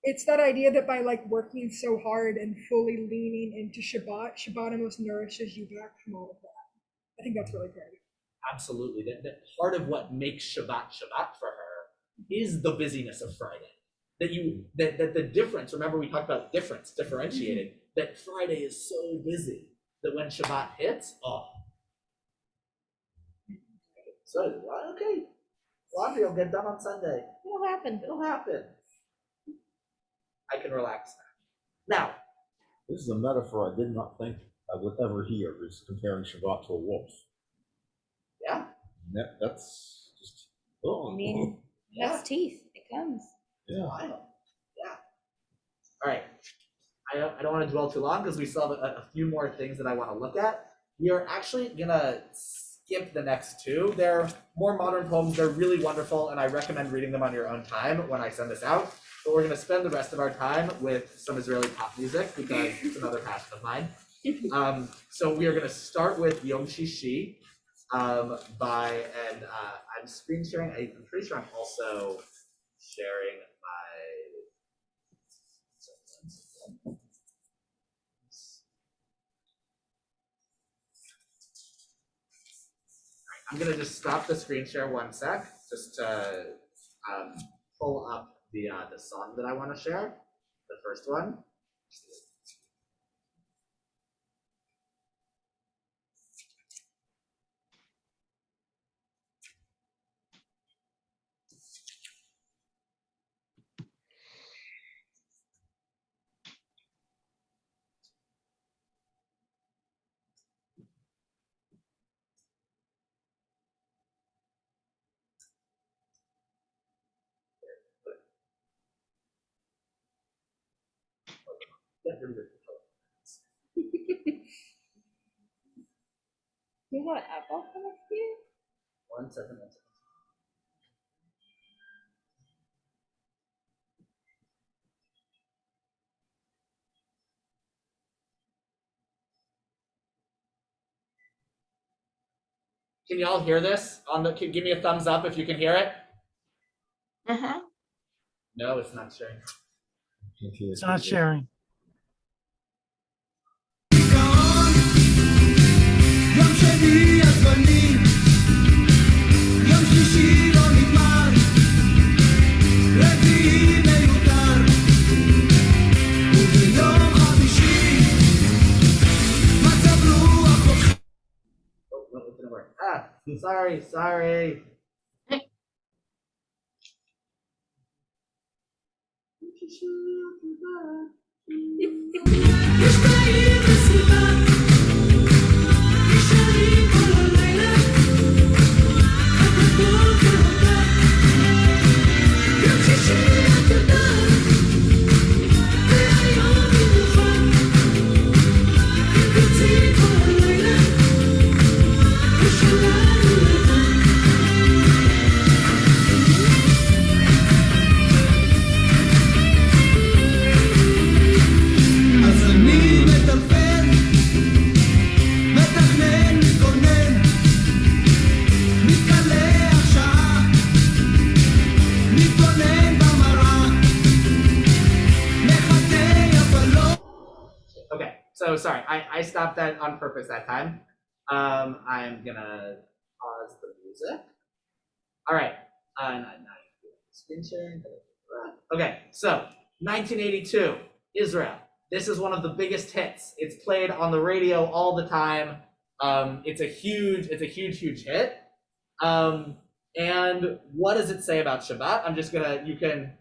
It's that idea that by working so hard and fully leaning into Shabbat almost nourishes you back from all of that. I think that's really great. Absolutely. That part of what makes Shabbat for her is the busyness of Friday. That the difference, remember we talked about differentiated, that Friday is so busy that when Shabbat hits, so okay, laundry will get done on Sunday. It'll happen. I can relax now. Now, This is a metaphor I did not think I would ever hear, is comparing Shabbat to a wolf. yeah, That's just, I mean, yeah, that's teeth. It comes. yeah. wild. Yeah. All right. I don't want to dwell too long because we still have a few more things that I want to look at. We are actually gonna skip the next two. They're more modern poems. They're really wonderful, and I recommend reading them on your own time when I send this out. But we're gonna spend the rest of our time with some Israeli pop music because it's another passion of mine. So we are gonna start with Yom Shishi I'm screen sharing. I'm pretty sure I'm also sharing my. I'm gonna just stop the screen share 1 sec, just to pull up the song that I want to share, the first one. You want apple for next year? 1 second. Can y'all hear this? Give me a thumbs up if you can hear it. Uh-huh. No, it's not sharing. It's not sharing. Sorry. sorry, I stopped that on purpose that time. I'm gonna pause the music. All right. Screen sharing. Okay, so 1982, Israel. This is one of the biggest hits. It's played on the radio all the time. It's a huge hit. And what does it say about Shabbat? I'm just gonna, you can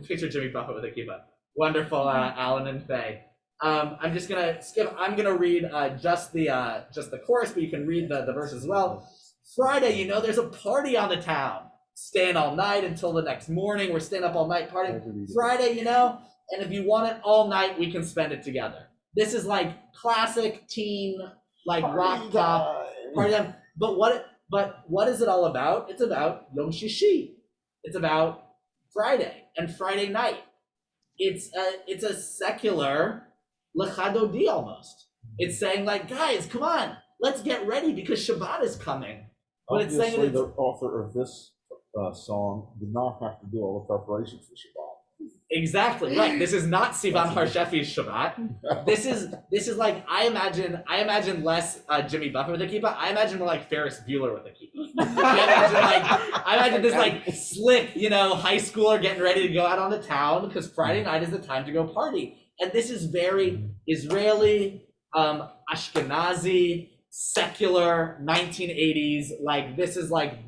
picture Jimmy Buffett with a kippah. Wonderful, Alan and Faye. I'm just gonna skip. I'm gonna read just the chorus, but you can read the verse as well. Friday, there's a party on the town. Staying all night until the next morning. We're staying up all night partying. Friday, and if you want it all night, we can spend it together. This is like classic teen, like rock pop party time. But what is it all about? It's about Yom Shishi. It's about Friday and Friday night. It's a secular lechadodi almost. It's saying like, guys, come on, let's get ready because Shabbat is coming. But it's saying Obviously, the author of this song did not have to do all the preparation for Shabbat. Exactly right. This is not Sivan Harshefi's Shabbat. This is like I imagine less Jimmy Buffett with a kippah. I imagine more like Ferris Bueller with a kippah. I imagine this like slick, high schooler getting ready to go out on the town because Friday night is the time to go party. And this is very Israeli, Ashkenazi, secular 1980s. Like this is like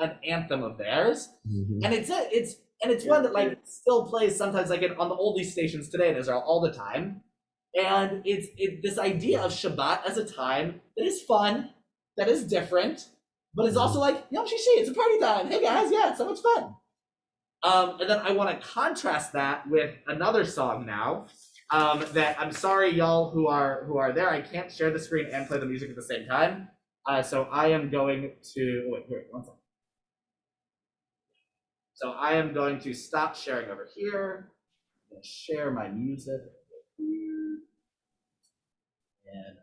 an anthem of theirs, and it's one that like still plays sometimes like on the oldie stations today in Israel all the time, and it's this idea of Shabbat as a time that is fun, that is different, but it's also like Yom Shishi, it's a party time. Hey guys, yeah, it's so much fun. And then I want to contrast that with another song now. That I'm sorry, y'all who are there, I can't share the screen and play the music at the same time. So I am going to wait 1 second. So I am going to stop sharing over here. I'm going to share my music here. And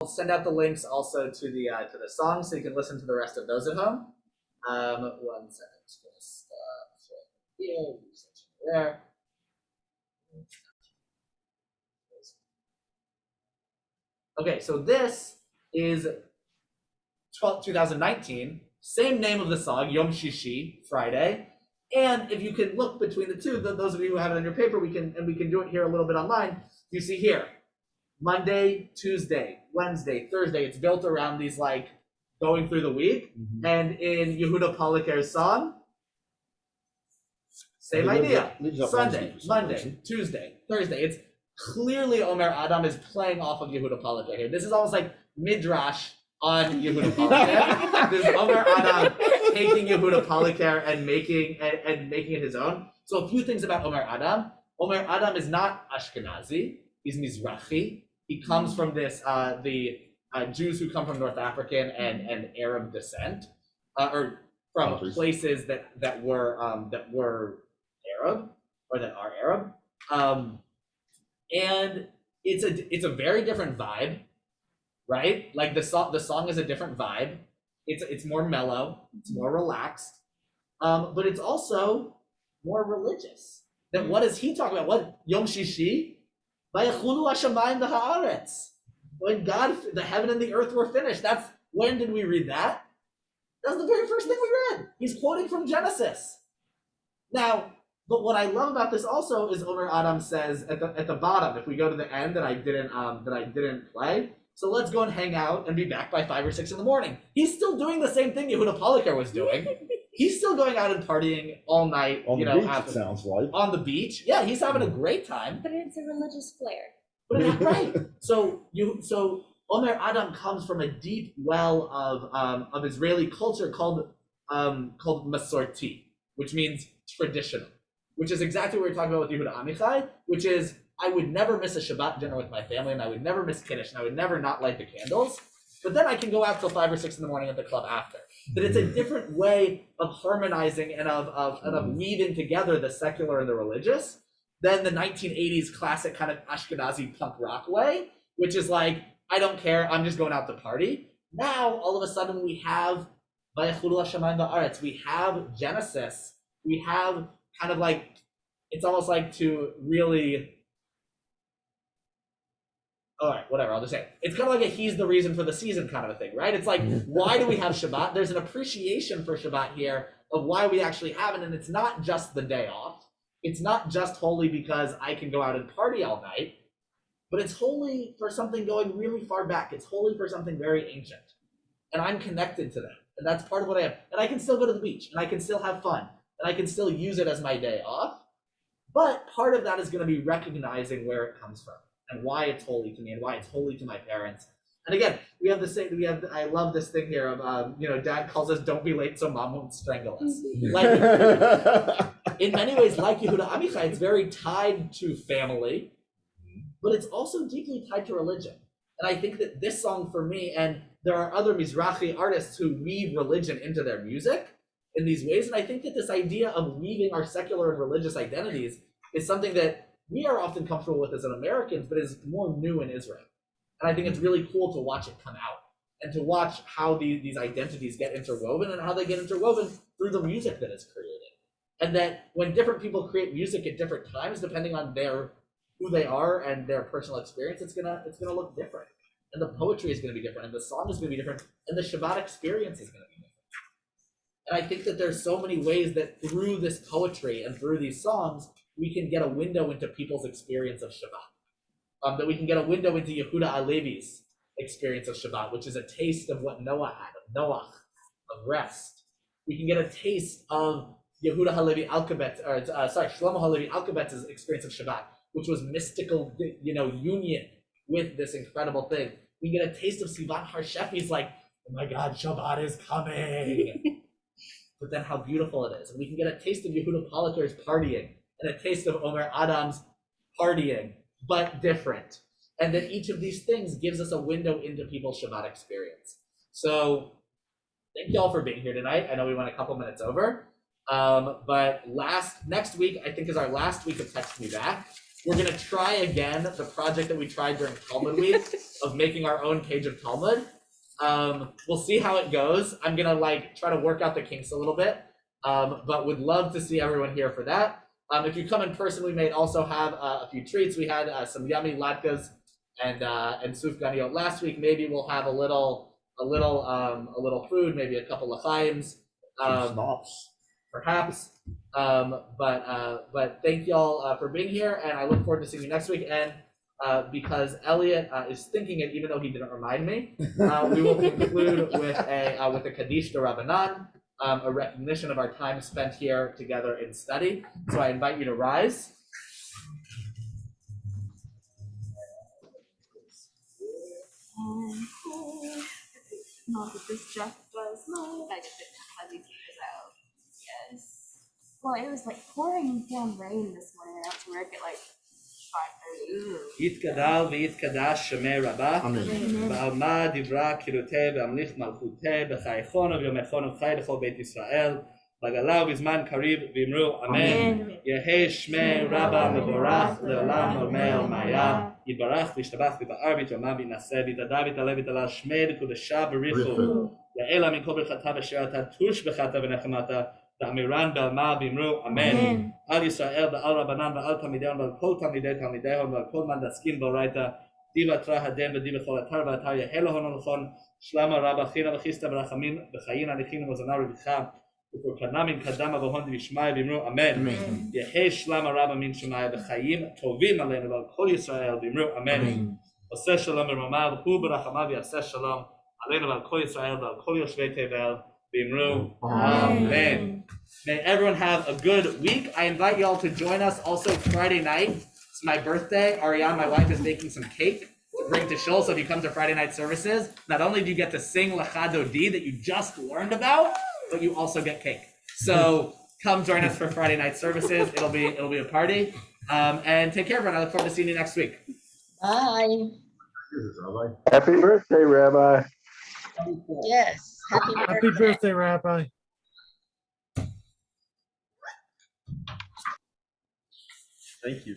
I'll send out the links also to the songs so you can listen to the rest of those at home. 1 second, just gonna stop here, there. Okay, so this is 2019, same name of the song, Yom Shishi, Friday. And if you can look between the two, those of you who have it on your paper, we can do it here a little bit online. You see here, Monday, Tuesday, Wednesday, Thursday. It's built around these like going through the week. And in Yehuda Polaker's song, same idea. Sunday, Monday, Tuesday, Thursday. It's clearly Omer Adam is playing off of Yehuda Polaker here. This is almost like Midrash on Yehuda Polaker. This is Omer Adam taking Yehuda Polaker and making it his own. So a few things about Omer Adam. Omer Adam is not Ashkenazi. He's Mizrahi. He comes from this the Jews who come from North African and Arab descent, or from places that were Arab or that are Arab. And it's a very different vibe, right? Like the song is a different vibe. It's more mellow, it's more relaxed, but it's also more religious. Then what is he talking about? What Yom Shishi? Vayechulu hashamayim v'haaretz. When God, the heaven and the earth were finished. That's when did we read that? That's the very first thing we read. He's quoting from Genesis. Now, but what I love about this also is Omer Adam says at the bottom, if we go to the end that I didn't play. So let's go and hang out and be back by 5 or 6 in the morning. He's still doing the same thing Yehuda Polakar was doing. He's still going out and partying all night. On the beach, it sounds like. On the beach, yeah, he's having a great time. But it's a religious flair. But it's right. So Omer Adam comes from a deep well of Israeli culture called Masorti, which means traditional, which is exactly what we're talking about with Yehuda Amichai, which is I would never miss a Shabbat dinner with my family, and I would never miss Kiddush, and I would never not light the candles. But then I can go out till 5 or 6 in the morning at the club after. That it's a different way of harmonizing and of weaving together the secular and the religious than the 1980s classic kind of Ashkenazi punk rock way, which is like, I don't care, I'm just going out to party. Now, all of a sudden, we have Vayechulu hashamayim v'haaretz, we have Genesis, we have kind of like, it's almost like to really, all right, whatever, I'll just say it. It's kind of like a he's the reason for the season kind of a thing, right? It's like, why do we have Shabbat? There's an appreciation for Shabbat here of why we actually have it, and it's not just the day off. It's not just holy because I can go out and party all night, but it's holy for something going really far back. It's holy for something very ancient. And I'm connected to that. And that's part of what I am. And I can still go to the beach, and I can still have fun, and I can still use it as my day off. But part of that is going to be recognizing where it comes from and why it's holy to me and why it's holy to my parents. And again, I love this thing here of, Dad calls us, don't be late so Mom won't strangle us. Like, in many ways, like Yehuda Amichai, it's very tied to family, but it's also deeply tied to religion. And I think that this song for me, and there are other Mizrahi artists who weave religion into their music in these ways, and I think that this idea of weaving our secular and religious identities is something that we are often comfortable with as Americans, but is more new in Israel. And I think it's really cool to watch it come out and to watch how these identities get interwoven and how they get interwoven through the music that is created. And that when different people create music at different times, depending on who they are and their personal experience, it's gonna look different. And the poetry is gonna be different, and the song is gonna be different, and the Shabbat experience is gonna be different. And I think that there's so many ways that through this poetry and through these songs, we can get a window into people's experience of Shabbat. That we can get a window into Yehuda Alevi's experience of Shabbat, which is a taste of what Noah had, of Noach, of rest. We can get a taste of Yehuda Halevi Alkabetz, Shlomo Halevi Alkabetz's experience of Shabbat, which was mystical, union with this incredible thing. We get a taste of Sivan Harshefi's like, oh my God, Shabbat is coming. But then how beautiful it is. And we can get a taste of Yehuda Polakar's partying and a taste of Omer Adam's partying, but different. And then each of these things gives us a window into people's Shabbat experience. So thank you all for being here tonight. I know we went a couple minutes over, but next week, I think is our last week of Text Me Back. We're gonna try again the project that we tried during Talmud week of making our own page of Talmud. We'll see how it goes. I'm gonna try to work out the kinks a little bit, but would love to see everyone here for that. If you come in person, we may also have a few treats. We had some yummy latkes and sufganiyot last week. Maybe we'll have a little food, maybe a couple of chaims, perhaps. But thank y'all for being here, and I look forward to seeing you next week. And because Elliot is thinking it, even though he didn't remind me, we will conclude with a Kaddish de Rabbanan. A recognition of our time spent here together in study. So I invite you to rise. Not that this just was mine. I just didn't have these figures out. Yes. Well, it was pouring down rain this morning. I got to work at 5:30. יתגדל ויתקדש שמי רבה, בעלמא דיברה קירותי והמליך מלכותי, בחייכון וביומכון וחי לכל בית ישראל, בגלה ובזמן קריב ואמרו אמן. יהי שמי רבה מבורך לעולם עולמי עלמיה. יתברך וישתבח ויבער ויתרומם וינשא ויתהדר ויתעלה ויתעלה שמי לקודשה בריחו. יעלה מכל ברכתה ושירתה תושבחתה ונחמתה. ואמירן בעלמא ואמרו אמן. על ישראל ועל רבנן ועל תלמידיהם ועל כל תלמידיהם ועל כל מנדסקים באורייתא. דיבה תרא הדן ודיבה כל אתר ואתר יהא להון ולכון. שלמה רבה חינה וחיסטה ורחמים וחיים הנכין ומזונה רווחה. ופרקנה מן קדמה והון דבשמיא ואמרו אמן. יהי שלמה רבה מן שמיא וחיים טובים עלינו ועל כל ישראל ואמרו אמן. עושה שלום ברממה והוא ברחמיו יעשה שלום עלינו ועל כל ישראל ועל כל יושבי תבל ואמרו amen. May everyone have a good week. I invite you all to join us also Friday night. It's my birthday. Ariane, my wife, is making some cake to bring to Shul. So if you come to Friday night services, not only do you get to sing Lecha Dodi that you just learned about, but you also get cake. So come join us for Friday night services. It'll be a party. And take care, everyone. I look forward to seeing you next week. Bye. Happy birthday, Rabbi. Yes. Happy birthday. Happy birthday, Rabbi. Thank you.